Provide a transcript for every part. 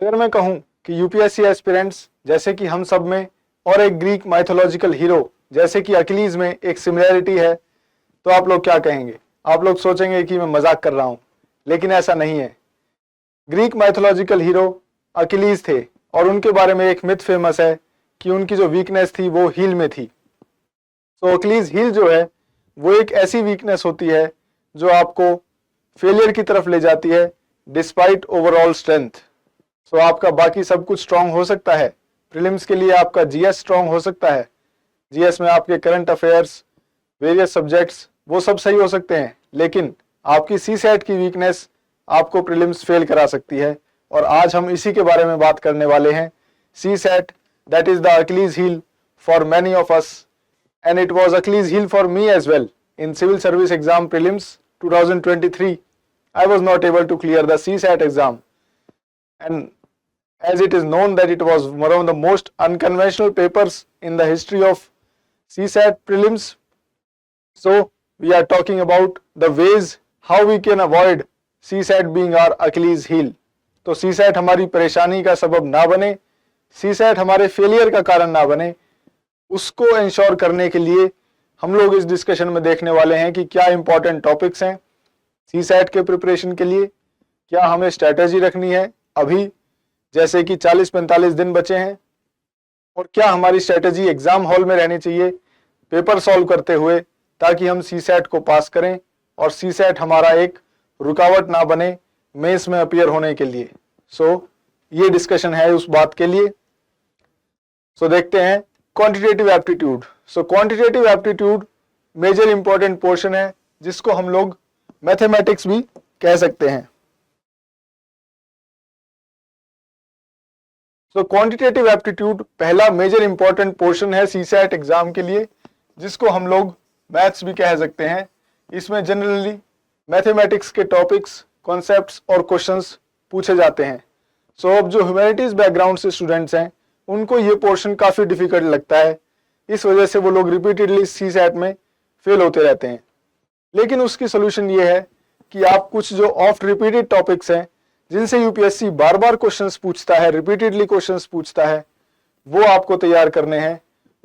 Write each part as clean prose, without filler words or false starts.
अगर मैं कहूं कि यूपीएससी एस्पिरेंट्स जैसे कि हम सब में और एक ग्रीक माइथोलॉजिकल हीरो जैसे कि अकिलीज में एक सिमिलैरिटी है, तो आप लोग क्या कहेंगे? आप लोग सोचेंगे कि मैं मजाक कर रहा हूं, लेकिन ऐसा नहीं है। ग्रीक माइथोलॉजिकल हीरो अकिलीज थे और उनके बारे में एक मिथ फेमस है कि उनकी जो वीकनेस थी वो हील में थी। तो अकिलीज हील जो है वो एक ऐसी वीकनेस होती है जो आपको फेलियर की तरफ ले जाती है डिस्पाइट ओवरऑल स्ट्रेंथ। सो आपका बाकी सब कुछ स्ट्रांग हो सकता है, प्रीलिम्स के लिए आपका जीएस स्ट्रांग हो सकता है, जीएस में आपके करंट अफेयर्स, वेरियस सब्जेक्ट्स वो सब सही हो सकते हैं, लेकिन आपकी सीसैट की वीकनेस आपको प्रीलिम्स फेल करा सकती है। और आज हम इसी के बारे में बात करने वाले हैं। CSAT, that is the Achilles heel for many of us, and it was Achilles heel for me as well in civil service exam prelims 2023. I was not able to clear the CSAT exam, and as it is known that it was one of the most unconventional papers in the history of CSAT prelims, so we are talking about the ways how we can avoid CSAT being our Achilles heel. तो CSAT हमारी परेशानी का सबब ना बने, CSAT हमारे failure का कारण ना बने, उसको इंश्योर करने के लिए हम लोग इस डिस्कशन में देखने वाले हैं कि क्या इंपॉर्टेंट टॉपिक्स हैं सीसैट के प्रिपरेशन के लिए, क्या हमें स्ट्रैटेजी रखनी है अभी जैसे कि 40-45 दिन बचे हैं, और क्या हमारी स्ट्रैटेजी एग्जाम हॉल में रहनी चाहिए पेपर सॉल्व करते हुए ताकि हम सीसैट को पास करें और सीसैट हमारा एक रुकावट ना बने मेंस में अपीयर होने के लिए। सो ये डिस्कशन है उस बात के लिए। सो देखते हैं quantitative aptitude. So quantitative aptitude major important portion है जिसको हम लोग मैथमेटिक्स भी कह सकते हैं। सो क्वांटिटेटिव एप्टीट्यूड पहला मेजर इंपॉर्टेंट पोर्शन है सीसैट एग्जाम के लिए, जिसको हम लोग मैथ्स भी कह सकते हैं। इसमें जनरली मैथमेटिक्स के टॉपिक्स, कॉन्सेप्ट्स और क्वेश्चंस पूछे जाते हैं। सो अब जो ह्यूमैनिटीज बैकग्राउंड से स्टूडेंट्स हैं उनको ये पोर्शन काफी डिफिकल्ट लगता है, इस वजह से वो लोग रिपीटेडली सीसैट में फेल होते रहते हैं। लेकिन उसकी सोल्यूशन ये है कि आप कुछ जो ऑफ्ट रिपीटेड टॉपिक्स हैं जिनसे यूपीएससी बार बार क्वेश्चंस पूछता है, रिपीटेडली क्वेश्चंस पूछता है, वो आपको तैयार करने हैं।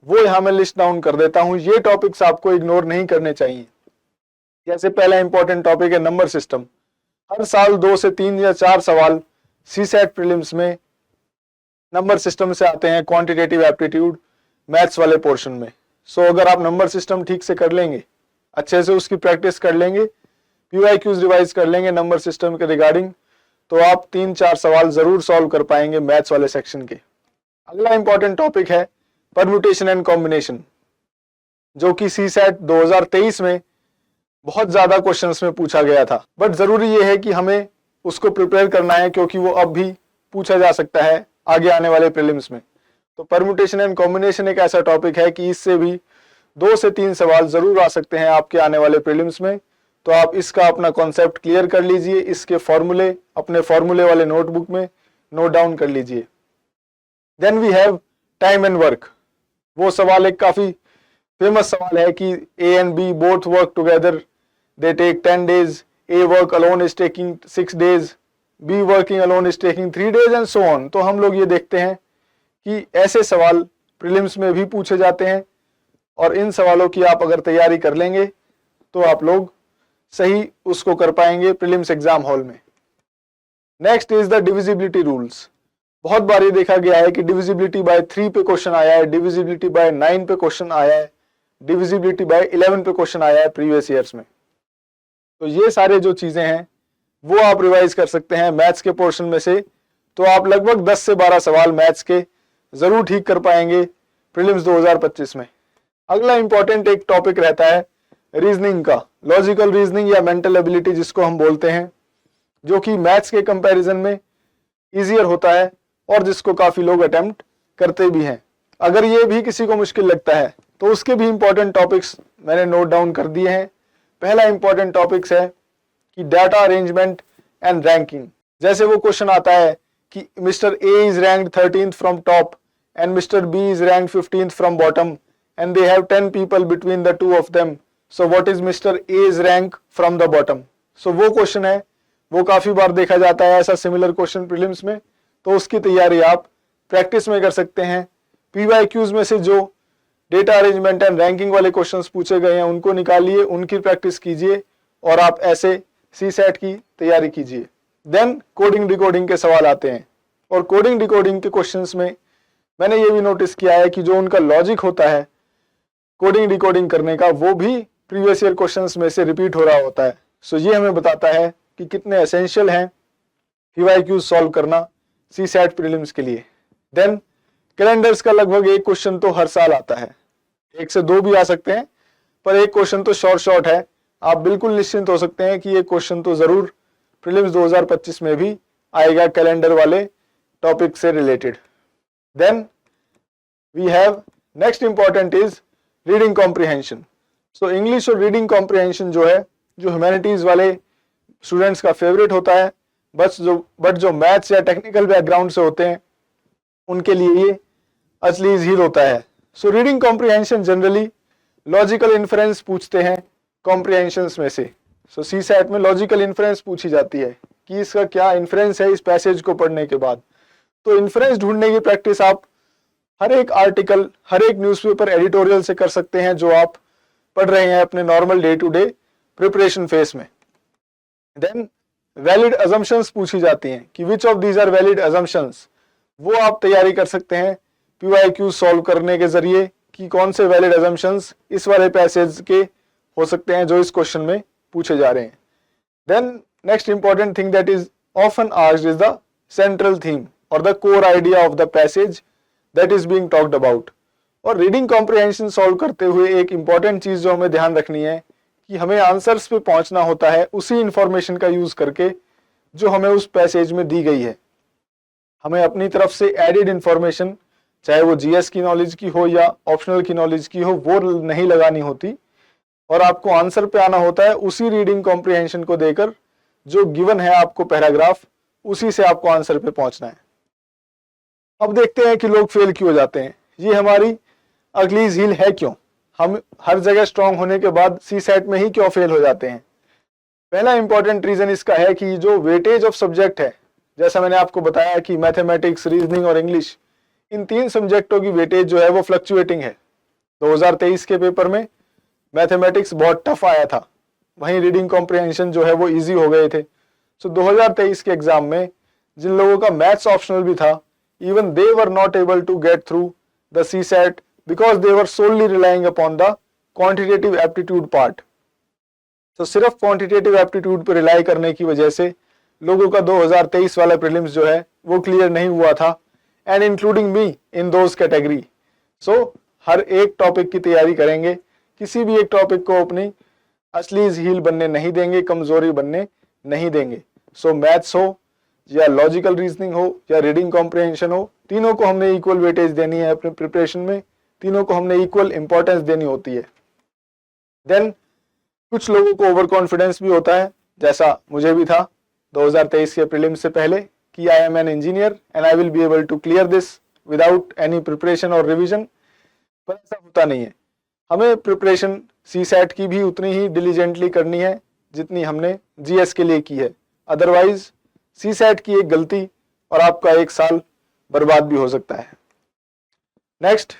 वो यहाँ मैं लिस्ट डाउन कर देता हूँ। ये टॉपिक्स आपको इग्नोर नहीं करने चाहिए। जैसे पहला इंपॉर्टेंट टॉपिक है नंबर सिस्टम। हर साल 2 से 3 या 4 सवाल सीसैट प्रीलिम्स में नंबर सिस्टम से आते हैं, क्वांटिटेटिव एप्टीट्यूड मैथ्स वाले पोर्शन में। सो अगर आप नंबर सिस्टम ठीक से कर लेंगे, अच्छे से उसकी प्रैक्टिस कर लेंगे, पीवाईक्यूज रिवाइज कर लेंगे नंबर सिस्टम के रिगार्डिंग, तो आप 3-4 सवाल जरूर सॉल्व कर पाएंगे मैथ्स वाले सेक्शन के। अगला इंपॉर्टेंट टॉपिक है परम्यूटेशन एंड कॉम्बिनेशन, जो कि सीसैट 2023 में बहुत ज्यादा क्वेश्चंस में पूछा गया था। बट जरूरी ये है कि हमें उसको प्रिपेयर करना है क्योंकि वो अब भी पूछा जा सकता है आगे आने वाले प्रीलिम्स में। तो परम्यूटेशन एंड कॉम्बिनेशन एक ऐसा टॉपिक है कि इससे भी 2 से 3 सवाल जरूर आ सकते हैं आपके आने वाले प्रीलिम्स में। तो आप इसका अपना कॉन्सेप्ट क्लियर कर लीजिए, इसके फॉर्मूले अपने फॉर्मूले वाले नोटबुक में नोट डाउन कर लीजिए। Then we have time and work. वो सवाल एक काफी फेमस सवाल है कि A and B both work together, they take 10 days, A work alone is taking 6 days, B working alone is taking 3 days and so on. तो हम लोग ये देखते हैं कि ऐसे सवाल प्रीलिम्स में भी पूछे जाते हैं और इन सवालों की आप अगर तैयारी कर लेंगे तो आप लोग सही उसको कर पाएंगे प्रीलिम्स एग्जाम हॉल में। Next is the divisibility rules. बहुत बार ये देखा गया है कि डिविजिबिलिटी बाय 3 पे क्वेश्चन आया है, डिविजिबिलिटी बाय 9 पे क्वेश्चन आया है, डिविजिबिलिटी बाय 11 पे क्वेश्चन आया है प्रीवियस ईयर्स में। तो ये सारे जो चीजें हैं वो आप रिवाइज कर सकते हैं मैथ्स के पोर्शन में से। तो आप लगभग 10 से 12 सवाल मैथ्स के जरूर ठीक कर पाएंगे प्रीलिम्स 2025 में। अगला इंपॉर्टेंट एक टॉपिक रहता है रीजनिंग का, लॉजिकल रीजनिंग या मेंटल एबिलिटी जिसको हम बोलते हैं, जो कि मैथ्स के कंपैरिजन में इजियर होता है और जिसको काफी लोग अटेम्प्ट करते भी हैं। अगर ये भी किसी को मुश्किल लगता है तो उसके भी इंपॉर्टेंट टॉपिक्स मैंने नोट डाउन कर दिए हैं। पहला इंपॉर्टेंट टॉपिक्स है कि डाटा अरेंजमेंट एंड रैंकिंग। जैसे वो क्वेश्चन आता है कि mister A is ranked 13th from top and mister B is ranked 15th from bottom and they have 10 people between the two of them, so what is mister A's rank from the bottom. So वो question है, वो काफी बार देखा जाता है ऐसा similar question prelims में। तो उसकी तैयारी आप प्रैक्टिस में कर सकते हैं। PYQs में से जो डेटा अरेंजमेंट एंड रैंकिंग वाले क्वेश्चंस पूछे गए हैं उनको निकालिए, उनकी प्रैक्टिस कीजिए और आप ऐसे CSAT की तैयारी कीजिए। देन कोडिंग डिकोडिंग के सवाल आते हैं, और कोडिंग डिकोडिंग के क्वेश्चंस में मैंने ये भी नोटिस किया है कि जो उनका लॉजिक होता है कोडिंग डिकोडिंग करने का, वो भी प्रीवियस ईयर क्वेश्चंस में से रिपीट हो रहा होता है। सो ये हमें बताता है कि कितने एसेंशियल हैं PYQ सॉल्व करना CSAT प्रीलिम्स के लिए। देन कैलेंडर्स का लगभग एक क्वेश्चन तो हर साल आता है, 1 से 2 भी आ सकते हैं, पर एक क्वेश्चन तो शॉर्ट है। आप बिल्कुल निश्चिंत हो सकते हैं कि ये क्वेश्चन तो जरूर प्रीलिम्स 2025 में भी आएगा कैलेंडर वाले टॉपिक से related. Then we have next important is reading comprehension. So English और रीडिंग कॉम्प्रिहेंशन जो है, जो ह्यूमैनिटीज वाले स्टूडेंट्स का फेवरेट होता है, बट जो मैथ्स या टेक्निकल बैकग्राउंड से होते हैं उनके लिए ये असली झील होता है। So reading comprehension generally logical inference पूछते हैं कॉम्प्रिहेंशंस में से। सो CSAT में लॉजिकल इन्फ्रेंस पूछी जाती है कि इसका क्या इन्फ्रेंस है इस पैसेज को पढ़ने के बाद। तो इन्फ्रेंस ढूंढने की प्रैक्टिस आप हर एक आर्टिकल, हर एक न्यूज़पेपर एडिटोरियल से कर सकते हैं जो आप पढ़ रहे हैं अपने normal day to day preparation phase में। देन वैलिड अजम्पशंस पूछी जाती हैं कि which of these are valid assumptions, वो आप तैयारी कर सकते हैं PYQ सॉल्व करने के जरिए कि कौन से वैलिड अजम्पशंस इस वाले पैसेज के हो सकते हैं जो इस क्वेश्चन में पूछे जा रहे हैं। Then next important thing that is often asked is the central theme और the core idea of the passage that is being talked about. और रीडिंग कॉम्प्रिहेंशन सॉल्व करते हुए एक इंपॉर्टेंट चीज जो हमें ध्यान रखनी है कि हमें आंसर्स पे पहुंचना होता है उसी इंफॉर्मेशन का यूज करके जो हमें उस पैसेज में दी गई है। हमें अपनी तरफ से एडेड इंफॉर्मेशन, चाहे वो GS की नॉलेज की हो या ऑप्शनल की नॉलेज की हो, वो नहीं लगानी होती, और आपको आंसर पे आना होता है उसी रीडिंग कॉम्प्रिहेंशन को देकर जो गिवन है आपको पैराग्राफ, उसी से आपको आंसर पे पहुंचना है। अब देखते हैं कि लोग फेल क्यों हो जाते हैं। ये हमारी अगलीज हील है क्यों, हम हर जगह स्ट्रांग होने के बाद CSAT में ही क्यों फेल हो जाते हैं। पहला इंपॉर्टेंट रीजन इसका है कि जो वेटेज ऑफ सब्जेक्ट है, जैसा मैंने आपको बताया कि मैथमेटिक्स, रीजनिंग और इंग्लिश, इन 3 सब्जेक्टों की वेटेज जो है वो फ्लक्चुएटिंग है। 2023 के पेपर में मैथमेटिक्स बहुत टफ आया था, वहीं रीडिंग कॉम्प्रिहेंशन जो है वो इजी हो गए थे। सो 2023 के एग्जाम में जिन लोगों का मैथ्स ऑप्शनल भी था, even they were not able to get through the CSAT because they were solely relying upon the quantitative aptitude part. तो सिर्फ क्वांटिटेटिव एप्टीट्यूड पर रिलाई करने की वजह से लोगों का 2023 वाला प्रीलिम्स जो है वो क्लियर नहीं हुआ था, and including me in those category. So हर एक टॉपिक की तैयारी करेंगे, किसी भी एक टॉपिक को अपनी असली झील बनने नहीं देंगे, कमजोरी बनने नहीं देंगे। सो मैथ्स हो या लॉजिकल रीजनिंग हो या रीडिंग कॉम्प्रिहेंशन हो, तीनों को हमने इक्वल वेटेज देनी है अपने प्रिपरेशन में, तीनों को हमने इक्वल इंपॉर्टेंस देनी होती है। देन कुछ लोगों को ओवर कॉन्फिडेंस भी होता है, जैसा मुझे भी था 2023 के प्रीलिम्स से पहले, कि I am an engineer and I will be able to clear this without any preparation और रिविजन। पर ऐसा होता नहीं है। हमें प्रिपरेशन CSAT की भी उतनी ही डिलीजेंटली करनी है जितनी हमने GS के लिए की है, अदरवाइज CSAT की एक गलती और आपका 1 साल बर्बाद भी हो सकता है। नेक्स्ट,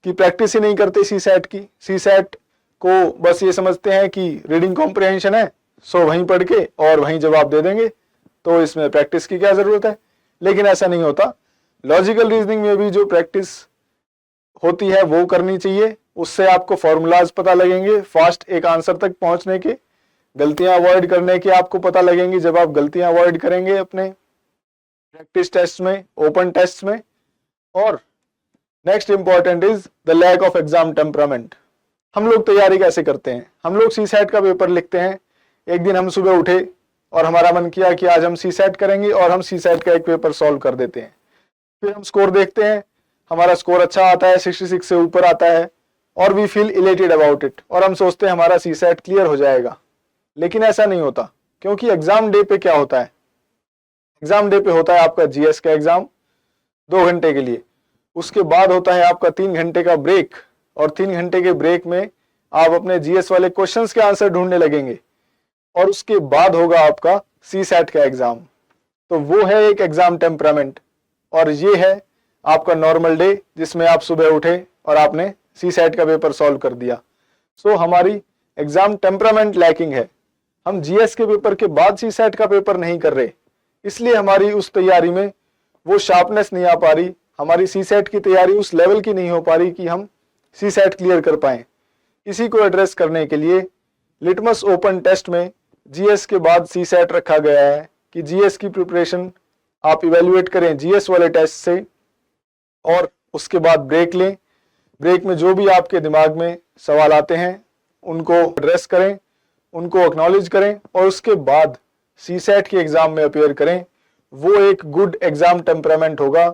कि प्रैक्टिस ही नहीं करते CSAT की। CSAT को बस ये समझते हैं कि रीडिंग कॉम्प्रिहेंशन है, सो वहीं पढ़ के और वहीं जवाब दे देंगे, तो इसमें प्रैक्टिस की क्या जरूरत है। लेकिन ऐसा नहीं होता। लॉजिकल रीजनिंग में भी जो प्रैक्टिस होती है वो करनी चाहिए, उससे आपको फॉर्मूलाज पता लगेंगे फास्ट एक आंसर तक पहुंचने के, गलतियां अवॉइड करने के आपको पता लगेंगी जब आप गलतियां अवॉइड करेंगे अपने प्रैक्टिस टेस्ट में, ओपन टेस्ट में। और next important is the lack of exam temperament. हम लोग तैयारी कैसे करते हैं, हम लोग CSAT का पेपर लिखते हैं, एक दिन हम सुबह उठे और हमारा मन किया कि आज हम CSAT करेंगे और हम CSAT का एक पेपर सॉल्व कर देते हैं। फिर हम स्कोर देखते हैं, हमारा स्कोर अच्छा आता है, 66 से ऊपर आता है, और we feel elated about it, और हम सोचते हैं हमारा CSAT क्लियर हो जाएगा। लेकिन ऐसा नहीं होता, क्योंकि एग्जाम डे पे क्या होता है, एग्जाम डे पे होता है आपका GS का एग्जाम 2 घंटे के लिए, उसके बाद होता है आपका 3 घंटे का ब्रेक, और 3 घंटे के ब्रेक में आप अपने GS वाले क्वेश्चंस के आंसर ढूंढने लगेंगे, और उसके बाद होगा आपका CSAT का एग्जाम। तो वो है एक एग्जाम टेम्परामेंट और ये है आपका नॉर्मल डे जिसमें आप सुबह उठे और आपने सीसैट का पेपर सॉल्व कर दिया। सो हमारी एग्जाम टेम्परामेंट लैकिंग है, हम जीएस के पेपर के बाद सीसैट का पेपर नहीं कर रहे, इसलिए हमारी उस तैयारी में वो शार्पनेस नहीं आ पा रही, हमारी सीसैट की तैयारी उस लेवल की नहीं हो पा रही कि हम सीसैट क्लियर कर पाएं। इसी को एड्रेस करने के लिए लिटमस ओपन टेस्ट में जीएस के बाद सीसैट रखा गया है कि जीएस की प्रिपरेशन आप इवेल्युएट करें जीएस वाले टेस्ट से और उसके बाद ब्रेक लें। ब्रेक में जो भी आपके दिमाग में सवाल आते हैं उनको एड्रेस करें, उनको एक्नॉलेज करें और उसके बाद सीसैट के एग्जाम में अपीयर करें। वो एक गुड एग्जाम टेम्परामेंट होगा,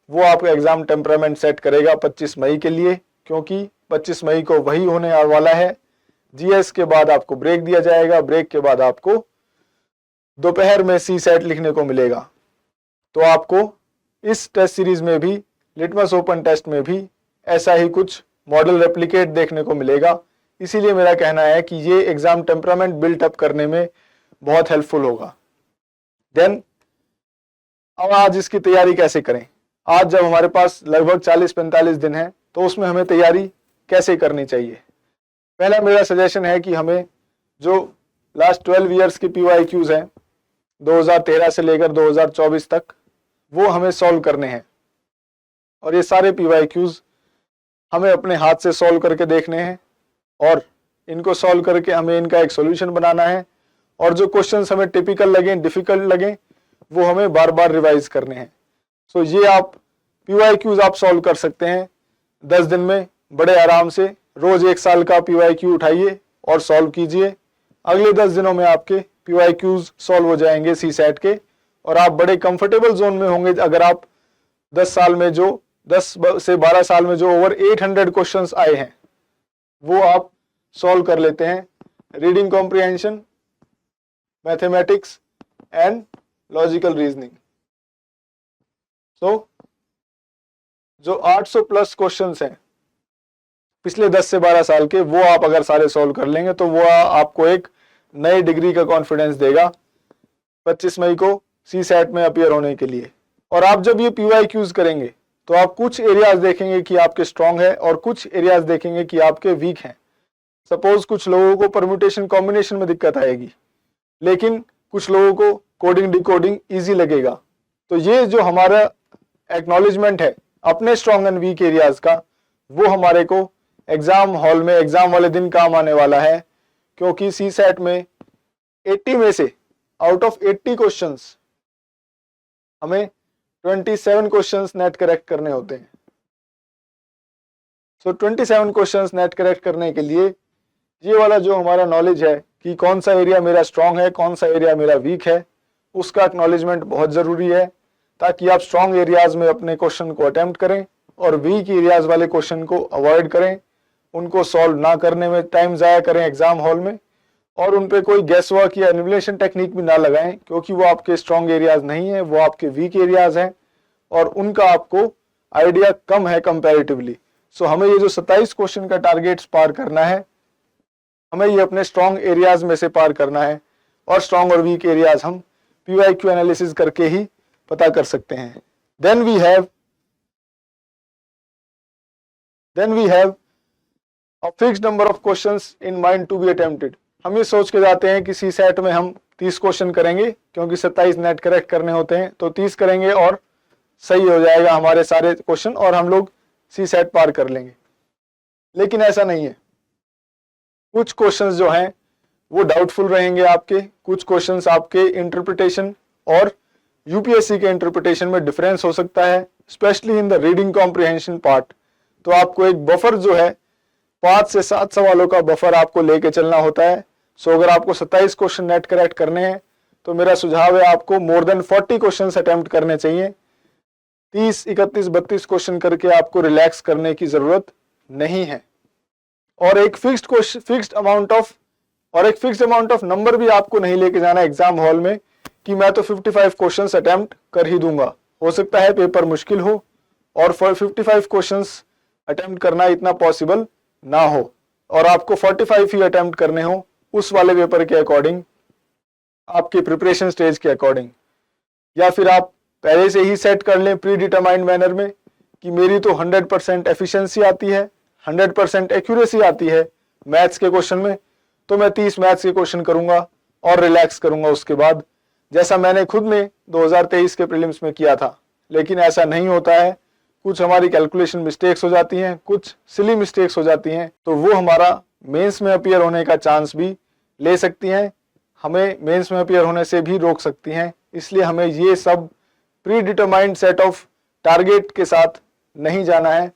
वो आपका एग्जाम टेम्परामेंट सेट करेगा 25 मई के लिए, क्योंकि 25 मई को वही होने वाला है। जीएस के बाद आपको ब्रेक दिया जाएगा, ब्रेक के बाद आपको दोपहर में सीसैट लिखने को मिलेगा। तो आपको इस टेस्ट सीरीज में भी, लिटमस ओपन टेस्ट में भी ऐसा ही कुछ मॉडल रेप्लिकेट देखने को मिलेगा। इसीलिए मेरा कहना है कि ये एग्जाम टेम्परामेंट बिल्ट अप करने में बहुत हेल्पफुल होगा। देन अब आज इसकी तैयारी कैसे करें? आज जब हमारे पास लगभग 40-45 दिन है तो उसमें हमें तैयारी कैसे करनी चाहिए? पहला मेरा सजेशन है कि हमें जो लास्ट 12 ईयर्स की PYQs हैं 2013 से लेकर 2024 तक, वो हमें सॉल्व करने हैं और ये सारे PYQs हमें अपने हाथ से सॉल्व करके देखने हैं और इनको सॉल्व करके हमें इनका एक सॉल्यूशन बनाना है और जो क्वेश्चंस हमें टिपिकल लगें, डिफिकल्ट लगें, वो हमें बार बार रिवाइज करने हैं। सो ये आप PYQs आप सॉल्व कर सकते हैं 10 दिन में बड़े आराम से। रोज 1 साल का PYQ उठाइए और सॉल्व कीजिए। अगले 10 दिनों में आपके PYQs सॉल्व हो जाएंगे सीसैट के और आप बड़े कंफर्टेबल जोन में होंगे। अगर आप 10 से 12 साल में जो ओवर 800 क्वेश्चंस आए हैं वो आप सॉल्व कर लेते हैं, reading comprehension, mathematics and logical reasoning. So जो 800 प्लस क्वेश्चंस हैं पिछले 10 से 12 साल के, वो आप अगर सारे सॉल्व कर लेंगे तो वो आपको एक नई डिग्री का कॉन्फिडेंस देगा 25 मई को सीसैट में अपीयर होने के लिए। और आप जब ये PYQs करेंगे तो आप कुछ एरियाज देखेंगे कि आपके स्ट्रांग है और कुछ एरियाज देखेंगे कि आपके वीक हैं। सपोज कुछ लोगों को परम्यूटेशन कॉम्बिनेशन में दिक्कत आएगी, लेकिन कुछ लोगों को कोडिंग डिकोडिंग इजी लगेगा। तो ये जो हमारा एक्नॉलेजमेंट है अपने स्ट्रांग एंड वीक एरियाज का, वो हमारे को एग्जाम हॉल में एग्जाम वाले दिन काम आने वाला है। क्योंकि सीसैट में 80 में से आउट ऑफ 80 क्वेश्चंस हमें 27 क्वेश्चंस नेट करेक्ट करने होते हैं। सो 27 क्वेश्चंस नेट करेक्ट करने के लिए ये वाला जो हमारा नॉलेज है कि कौन सा एरिया मेरा स्ट्रांग है, कौन सा एरिया मेरा वीक है, उसका एक्नॉलेजमेंट बहुत ज़रूरी है, ताकि आप स्ट्रांग एरियाज में अपने क्वेश्चन को अटेम्प्ट करें और वीक एरियाज वाले क्वेश्चन को अवॉइड करें, उनको सॉल्व ना करने में टाइम ज़ाया करें एग्जाम हॉल में, और उन पे कोई गेस वर्क या एनिमुलेशन टेक्निक भी ना लगाएं, क्योंकि वो आपके स्ट्रांग एरियाज नहीं है, वो आपके वीक एरियाज हैं और उनका आपको आइडिया कम है कंपैरेटिवली। सो हमें ये जो 27 क्वेश्चन का टारगेट पार करना है, हमें ये अपने स्ट्रांग एरियाज में से पार करना है और स्ट्रांग और वीक एरियाज हम PYQ एनालिसिस करके ही पता कर सकते हैं। Then we have a fixed number of questions in mind to be attempted। हम ये सोच के जाते हैं कि सीसैट में हम 30 क्वेश्चन करेंगे, क्योंकि 27 नेट करेक्ट करने होते हैं, तो 30 करेंगे और सही हो जाएगा हमारे सारे क्वेश्चन और हम लोग सीसैट पार कर लेंगे। लेकिन ऐसा नहीं है, कुछ क्वेश्चंस जो हैं वो डाउटफुल रहेंगे आपके, कुछ क्वेश्चंस आपके इंटरप्रिटेशन और यूपीएससी के इंटरप्रिटेशन में डिफरेंस हो सकता है, specially in the reading comprehension part. तो आपको एक बफर जो है 5 से 7 सवालों का बफर आपको लेके चलना होता है। सो अगर आपको 27 क्वेश्चन नेट करेक्ट करने हैं तो मेरा सुझाव है आपको मोर देन 40 क्वेश्चन अटेम्प्ट करने चाहिए। 30, 31, 32 क्वेश्चन करके आपको रिलैक्स करने की जरूरत नहीं है। और एक फिक्स्ड अमाउंट ऑफ नंबर भी आपको नहीं लेके जाना एग्जाम हॉल में कि मैं तो 55 क्वेश्चंस अटेम्प्ट कर ही दूंगा। हो सकता है पेपर मुश्किल हो और 55 क्वेश्चंस अटेम्प्ट करना इतना पॉसिबल ना हो और आपको 45 ही अटेम्प्ट करने हो उस वाले पेपर के अकॉर्डिंग, आपके प्रिपरेशन स्टेज के अकॉर्डिंग, या फिर आप पहले से ही सेट कर लें प्री डिटरमाइंड मैनर में कि मेरी तो 100% एफिशिएंसी आती है, 100% एक्यूरेसी आती है मैथ्स के क्वेश्चन में, तो मैं 30 मैथ्स के क्वेश्चन करूंगा और रिलैक्स करूंगा उसके बाद, जैसा मैंने खुद में 2023 के प्रीलिम्स में किया था। लेकिन ऐसा नहीं होता है, कुछ हमारी कैलकुलेशन मिस्टेक्स हो जाती हैं, कुछ सिली मिस्टेक्स हो जाती हैं, तो वो हमारा मेंस में अपीयर होने का चांस भी ले सकती हैं, हमें मेंस में अपीयर होने से भी रोक सकती हैं। इसलिए हमें ये सब pre determined set of target के साथ नहीं जाना है,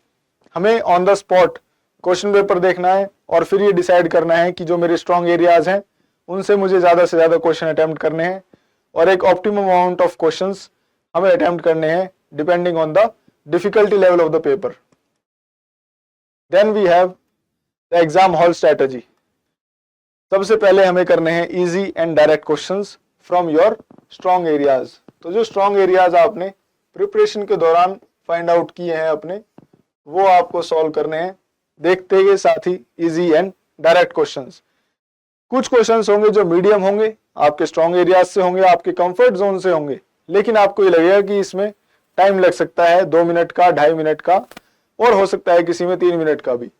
हमें on the spot question paper देखना है और फिर ये डिसाइड करना है कि जो मेरे स्ट्रॉन्ग एरियाज हैं उनसे मुझे ज़्यादा से ज़्यादा क्वेश्चन अटेम्प्ट करने हैं और एक ऑप्टिमम अमाउंट ऑफ क्वेश्चंस हमें अटेम्प्ट करने हैं depending on the difficulty level of the paper. Then we have the exam hall strategy. सबसे पहले हमें करने हैं easy and direct questions from your strong areas. तो जो स्ट्रॉन्ग एरियाज आपने प्रिपरेशन के दौरान फाइंड आउट किए हैं अपने, वो आपको सॉल्व करने हैं देखते हुए साथ ही इजी एंड डायरेक्ट क्वेश्चंस। कुछ क्वेश्चंस होंगे जो मीडियम होंगे, आपके स्ट्रॉन्ग एरियाज से होंगे, आपके कंफर्ट जोन से होंगे, लेकिन आपको ये लगेगा कि इसमें टाइम लग सकता है 2 मिनट का, 2.5 मिनट का, और हो सकता है किसी में 3 मिनट का भी।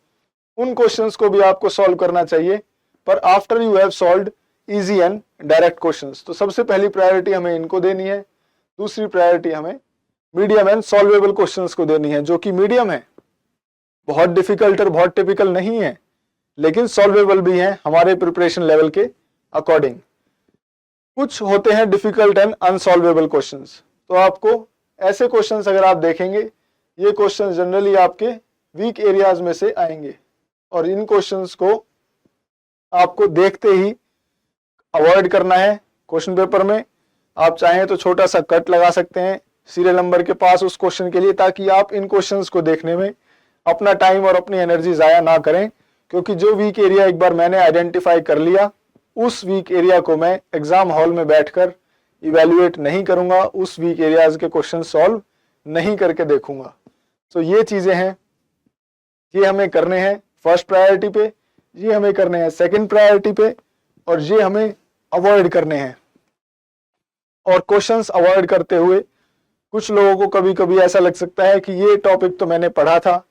उन क्वेश्चंस को भी आपको सॉल्व करना चाहिए, पर after you have solved easy and direct questions, तो सबसे पहली प्रायोरिटी हमें इनको देनी है। दूसरी प्रायोरिटी हमें मीडियम एंड सॉल्वेबल क्वेश्चंस को देनी है, जो कि मीडियम है, बहुत डिफिकल्ट और बहुत टिपिकल नहीं है, लेकिन सॉल्वेबल भी हैं हमारे प्रिपरेशन लेवल के अकॉर्डिंग। कुछ होते हैं डिफिकल्ट एंड अनसॉल्वेबल क्वेश्चंस, तो आपको ऐसे क्वेश्चंस अगर आप देखेंगे, ये क्वेश्चंस जनरली आपके वीक एरियाज में से आएंगे और इन क्वेश्चंस को आपको देखते ही अवॉइड करना है। क्वेश्चन पेपर में आप चाहें तो छोटा सा कट लगा सकते हैं सीरियल नंबर के पास उस क्वेश्चन के लिए, ताकि आप इन क्वेश्चंस को देखने में अपना टाइम और अपनी एनर्जी ज़ाया ना करें, क्योंकि जो वीक एरिया एक बार मैंने आइडेंटिफाई कर लिया, उस वीक एरिया को मैं एग्जाम हॉल में बैठकर इवेल्युएट नहीं करूंगा, उस वीक एरियाज के क्वेश्चन सॉल्व नहीं करके देखूंगा। तो ये चीजें हैं, ये हमें करने हैं फर्स्ट प्रायोरिटी पे, ये हमें करने हैं सेकंड प्रायोरिटी पे, और ये हमें अवॉइड करने हैं। और क्वेश्चंस अवॉइड करते हुए कुछ लोगों को कभी कभी ऐसा लग सकता है कि ये टॉपिक तो मैंने पढ़ा था,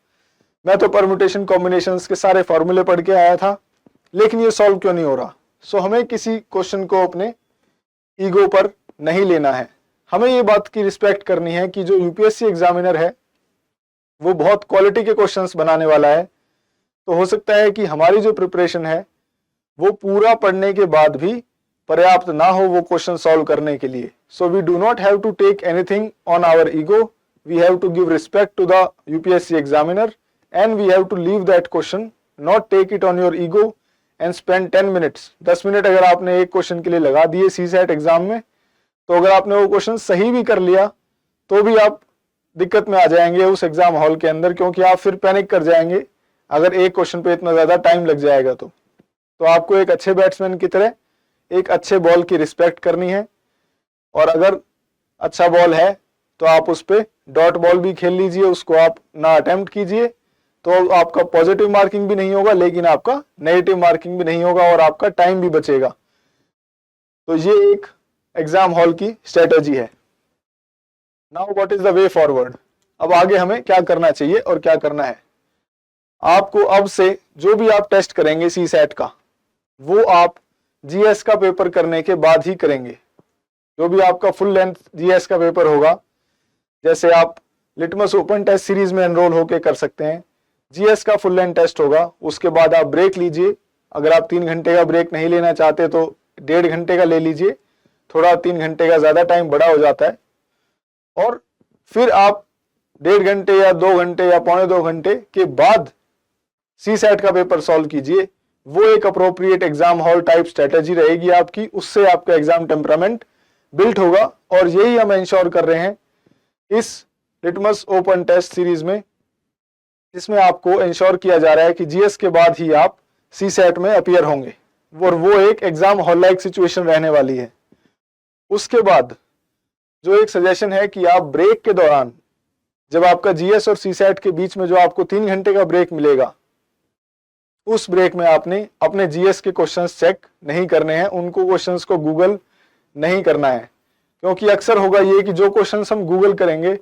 मैं तो परम्यूटेशन कॉम्बिनेशंस के सारे फॉर्मूले पढ़ के आया था, लेकिन ये सॉल्व क्यों नहीं हो रहा। सो हमें किसी क्वेश्चन को अपने ईगो पर नहीं लेना है, हमें ये बात की रिस्पेक्ट करनी है कि जो यूपीएससी एग्जामिनर है वो बहुत क्वालिटी के क्वेश्चंस बनाने वाला है। तो हो सकता है कि हमारी जो प्रिपरेशन है वो पूरा पढ़ने के बाद भी पर्याप्त ना हो वो क्वेश्चन सॉल्व करने के लिए। So we do not have to take anything on our ego, we have to give respect to the UPSC examiner and we have to leave that question, not take it on your ego and spend 10 minutes. 10 minute अगर आपने एक question के लिए लगा दिए CSAT exam में, तो अगर आपने वो क्वेश्चन सही भी कर लिया तो भी आप दिक्कत में आ जाएंगे उस एग्जाम हॉल के अंदर, क्योंकि आप फिर पैनिक कर जाएंगे अगर एक क्वेश्चन पे इतना ज्यादा टाइम लग जाएगा। तो आपको एक अच्छे बैट्समैन की तरह एक अच्छे बॉल की रिस्पेक्ट करनी है, और अगर अच्छा बॉल है तो आप उस पर डॉट बॉल भी खेल लीजिए, उसको आप ना अटेम्प्ट कीजिए, तो आपका पॉजिटिव मार्किंग भी नहीं होगा लेकिन आपका नेगेटिव मार्किंग भी नहीं होगा और आपका टाइम भी बचेगा। तो ये एक एग्जाम हॉल की स्ट्रेटेजी है। Now what is the way forward, अब आगे हमें क्या करना चाहिए और क्या करना है। आपको अब से जो भी आप टेस्ट करेंगे सीसेट का, वो आप जीएस का पेपर करने के बाद ही करेंगे। जो भी आपका फुल लेंथ जीएस का पेपर होगा, जैसे आप लिटमस ओपन टेस्ट सीरीज में एनरोल होके कर सकते हैं, जीएस का फुल लेंथ टेस्ट होगा, उसके बाद आप ब्रेक लीजिए। अगर आप 3 घंटे का ब्रेक नहीं लेना चाहते तो 1.5 घंटे का ले लीजिए, थोड़ा 3 घंटे का ज्यादा टाइम बड़ा हो जाता है, और फिर आप 1.5 घंटे या 2 घंटे या 1.25 घंटे के बाद सीसेट का पेपर सॉल्व कीजिए। वो एक appropriate exam hall type strategy रहेगी आपकी, उससे आपका एग्जाम टेम्परामेंट बिल्ट होगा। और यही हम इंश्योर कर रहे हैं इस लिटमस ओपन टेस्ट सीरीज में, जिसमें आपको इंश्योर किया जा रहा है कि जीएस के बाद ही आप सीसेट में अपीयर होंगे, और वो एक एग्जाम हॉल लाइक सिचुएशन रहने वाली है। उसके बाद जो एक सजेशन है कि आप ब्रेक के दौरान, जब आपका जीएस और सीसेट के बीच में जो आपको 3 घंटे का ब्रेक मिलेगा, उस ब्रेक में आपने अपने जीएस के क्वेश्चंस चेक नहीं करने हैं, उनको क्वेश्चंस को गूगल नहीं करना है। क्योंकि अक्सर होगा ये कि जो क्वेश्चंस हम गूगल करेंगे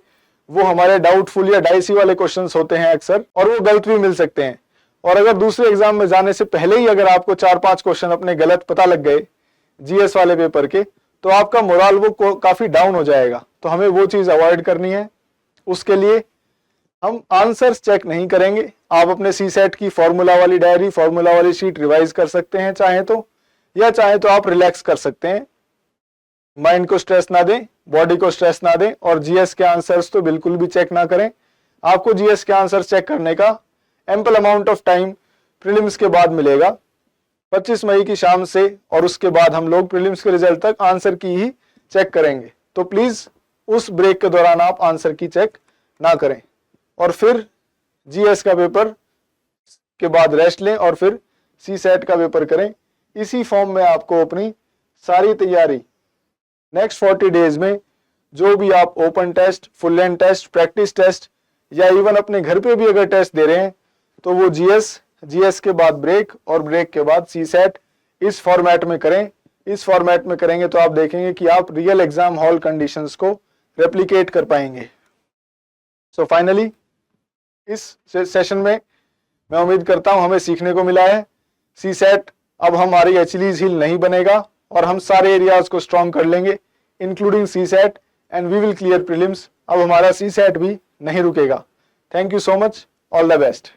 वो हमारे डाउटफुल या डाइसी वाले क्वेश्चंस होते हैं अक्सर, और वो गलत भी मिल सकते हैं। और अगर दूसरे एग्जाम में जाने से पहले ही अगर आपको 4-5 क्वेश्चन अपने गलत पता लग गए जीएस वाले पेपर के, तो आपका मोरल वो काफी डाउन हो जाएगा। तो हमें वो चीज अवॉइड करनी है। उसके लिए हम आंसर्स चेक नहीं करेंगे। आप अपने सीसेट की फॉर्मूला वाली डायरी, फॉर्मूला वाली शीट रिवाइज कर सकते हैं चाहे तो, या चाहे तो आप रिलैक्स कर सकते हैं। माइंड को स्ट्रेस ना दें, बॉडी को स्ट्रेस ना दें, और जीएस के आंसर्स तो बिल्कुल भी चेक ना करें। आपको जीएस के आंसर्स चेक करने का ample amount of time prelims के बाद मिलेगा, 25 मई की शाम से, और उसके बाद हम लोग प्रीलिम्स के रिजल्ट तक आंसर की ही चेक करेंगे। तो प्लीज उस ब्रेक के दौरान आप आंसर की चेक ना करें, और फिर जीएस का पेपर के बाद रेस्ट लें, और फिर सीसेट का पेपर करें। इसी फॉर्म में आपको अपनी सारी तैयारी नेक्स्ट 40 डेज में, जो भी आप open test, full length test, practice test, या इवन अपने घर पे भी अगर टेस्ट दे रहे हैं, तो वो जीएस के बाद ब्रेक, और ब्रेक के बाद सीसेट, इस फॉर्मेट में करें। इस फॉर्मेट में करेंगे तो आप देखेंगे कि आप रियल एग्जाम हॉल कंडीशंस को रेप्लिकेट कर पाएंगे। सो फाइनली इस सेशन में मैं उम्मीद करता हूं हमें सीखने को मिला है। सीसेट अब हमारी एचलीज हिल नहीं बनेगा, और हम सारे एरियाज को स्ट्रॉन्ग कर लेंगे, including CSAT, and we will clear prelims. अब हमारा सीसेट भी नहीं रुकेगा। Thank you so much, all the best.